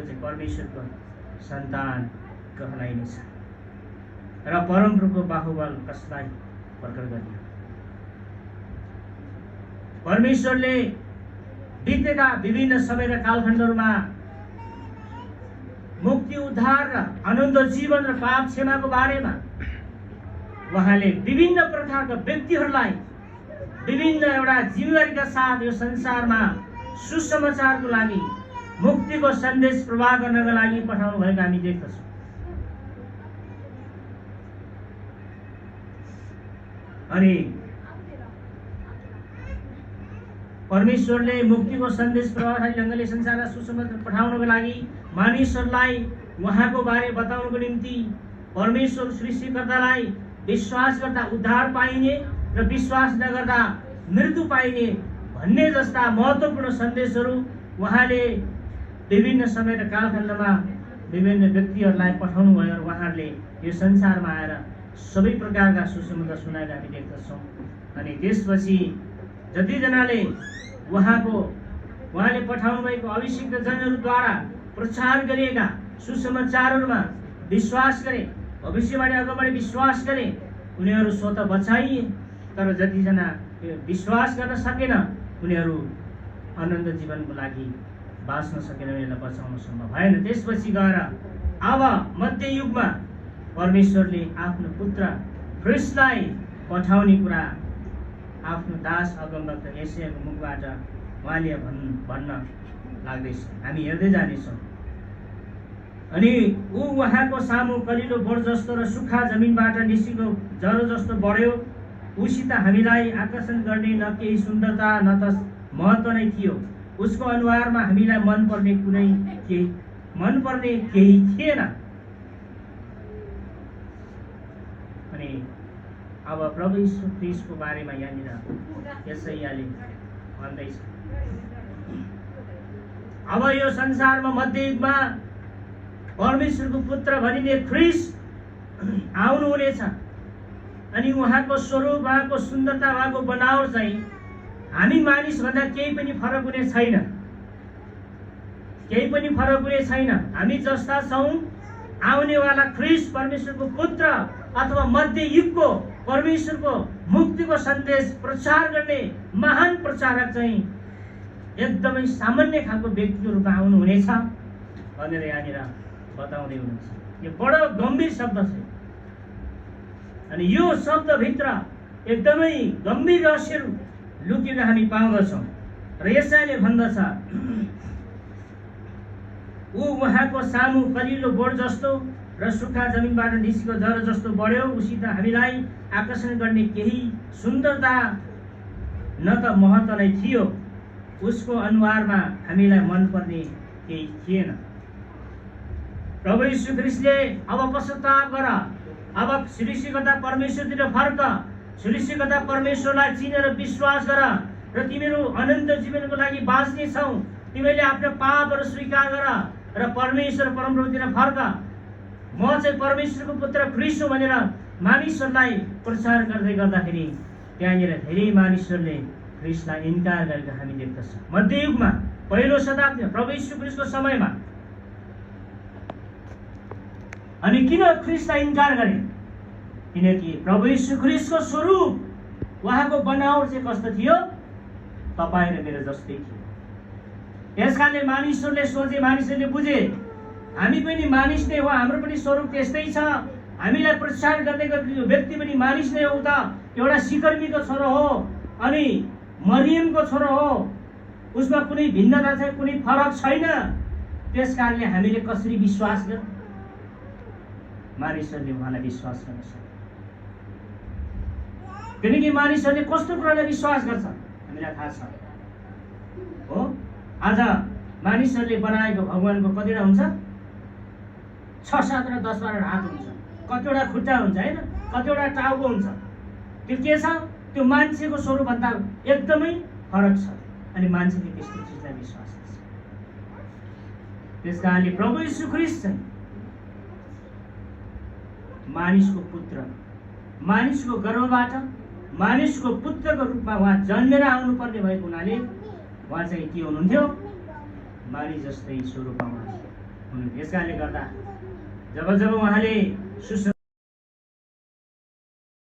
त्यो चाहिँ परमेश्वरको सन्तान कहलाइनेछ। र परमप्रभुको बाहुबल कसलाई प्रकट गरियो? परमेश्वरले बितेका विभिन्न समय र कालखण्डहरूमा मुक्ति, उद्धार र आनन्द जीवन र पाप क्षमाको बारेमा उहाँले विभिन्न प्रकारका व्यक्तिहरूलाई विभिन्न एउटा जिम्मेवारीका साथ यो संसारमा सुसमाचारको लागि, मुक्तिको सन्देश प्रवाह गर्नका लागि पठाउनु भएको हामी देख्दछौँ। अनि परमेश्वरले मुक्तिको सन्देश प्रभावशाली ढङ्गले संसारमा सुसमाचार पठाउनको लागि मानिसहरूलाई उहाँको बारे बताउनको निम्ति परमेश्वर सृष्टिकर्तालाई विश्वास गर्दा उद्धार पाइने र विश्वास नगर्दा मृत्यु पाइने भन्ने जस्ता महत्त्वपूर्ण सन्देशहरू उहाँले विभिन्न समय र कालखण्डमा विभिन्न व्यक्तिहरूलाई पठाउनु भयो र उहाँहरूले यो संसारमा आएर सबै प्रकारका सुसमाचार सुनाएर हामी देख्दछौँ। अनि त्यसपछि जतिजनाले उहाँले पठाउनु भएको अभिषिक्त जनहरूद्वारा प्रचार गरिएका सुसमाचारहरूमा विश्वास गरे, भविष्यवाणी अगाडि विश्वास गरे, उनीहरू स्वतः बचाइए। तर जतिजना विश्वास गर्न सकेन उनीहरू अनन्त जीवनको लागि बाँच्न सकेन, उनीहरूलाई बचाउन सम्भव भएन। त्यसपछि गएर अब मध्य युगमा परमेश्वरले आफ्नो पुत्र ख्रिस्टलाई पठाउने कुरा आफ्नो दास अगमवक्ता यशायाको मुखबाट उहाँले भन्न लाग्दैछ, हामी हेर्दै जानेछौँ। अनि उहाँको सामु कलिलो बोट जस्तो र सुक्खा जमिनबाट निस्केको जरो जस्तो बढ्यो। उसित हामीलाई आकर्षण गर्ने न केही सुन्दरता न त महत्त्व नै थियो। उसको अनुहारमा हामीलाई मनपर्ने केही थिएन। अनि अब प्रभु यीशु ख्रीष्टको बारेमा यहाँनिर यशायाले भन्दैछ, अब यो संसारमा मध्ययुगमा परमेश्वरको पुत्र भनिने ख्रीष्ट आउनुहुनेछ। अनि उहाँको स्वरूप, उहाँको सुन्दरता, उहाँको बनावट चाहिँ हामी मानिसभन्दा केही पनि फरक हुने छैन, केही पनि फरक हुने छैन। हामी जस्ता छौँ। आउनेवाला ख्रीष्ट परमेश्वरको पुत्र अथवा मध्य युगको परमेश्वरको मुक्तिको सन्देश प्रचार गर्ने महान प्रचारक चाहिँ एकदमै सामान्य खालको व्यक्तिको रूपमा आउनुहुनेछ भनेर यहाँनिर बताउँदै हुनुहुन्छ। यो बडो गम्भीर शब्द छ। अनि यो शब्दभित्र एकदमै गम्भीर रहस्यहरू लुकेर हामी पाउँदछौँ। र यसैले भन्दछ, उहाँको सामु कलिलो बोट जस्तो र सुक्खा जमिनबाट निस्केको जरो जस्तो बढ्यो। उसित हामीलाई आकर्षण गर्ने केही सुन्दरता न त महत्त्व नै थियो। उसको अनुहारमा हामीलाई मनपर्ने केही थिएन। प्रभु यीशु ख्रीष्टले अब पश्चाताप गर, अब सृष्टिकर्ता परमेश्वरतिर फर्क, सृष्टिकर्ता परमेश्वरलाई चिनेर विश्वास गर र तिमीहरू अनन्त जीवनको लागि बाँच्ने छौ। तिमीले आफ्नो पापहरू स्वीकार गर र परमेश्वर परमप्रभुतिर फर्क। म चाहिँ परमेश्वरको पुत्र ख्रीष्ट हो भनेर मानिसहरूलाई प्रचार गर्दै गर्दाखेरि त्यहाँनिर धेरै मानिसहरूले ख्रीष्टलाई इन्कार गरेको हामी देख्दछौँ। मध्ययुगमा पहिलो शताब्दीमा प्रभु यीशु ख्रीष्टको समयमा। अनि किन ख्रीष्टलाई इन्कार गरे? किनकि प्रभु यीशु ख्रीष्टको स्वरूप, उहाँको बनावट चाहिँ कस्तो थियो? तपाईँ र मेरो जस्तै थियो। त्यसकारणले मानिसहरूले सोचे, मानिसहरूले बुझे, हामी पनि मानिस नै हो, हाम्रो पनि स्वरूप त्यस्तै छ। हामीलाई प्रचार गर्दै गरेको व्यक्ति पनि मानिस नै हो त, एउटा सिकर्मीको छोरो हो अनि मरियमको छोरो हो, उसमा कुनै भिन्नता छैन, कुनै फरक छैन। त्यसकारणले हामीले कसरी विश्वास गर्छौँ? मानिसहरूले उहाँलाई विश्वास गर्न सक्छ। किनकि मानिसहरूले कस्तो कुरालाई विश्वास गर्छ हामीलाई थाहा छ हो। आज मानिसहरूले बनाएको भगवानको कतिवटा हुन्छ? 6, 7 र 10, 12 हात हुन्छ, कतिवटा खुट्टा हुन्छ होइन, कतिवटा टाउको हुन्छ। त्यो के छ? त्यो मान्छेको स्वरूपभन्दा एकदमै फरक छ। अनि मान्छेले त्यस्तो चिजलाई विश्वास गर्छ। त्यसकारणले प्रभु यीशु ख्रीष्ट चाहिँ मानिसको पुत्र, मानिसको गर्भबाट मानिसको पुत्रको रूपमा उहाँ जन्मेर आउनुपर्ने भएको हुनाले उहाँ चाहिँ के हुनुहुन्थ्यो? मानिस जस्तै स्वरूपमा यस कारणले गर्दा जब जब उहाँले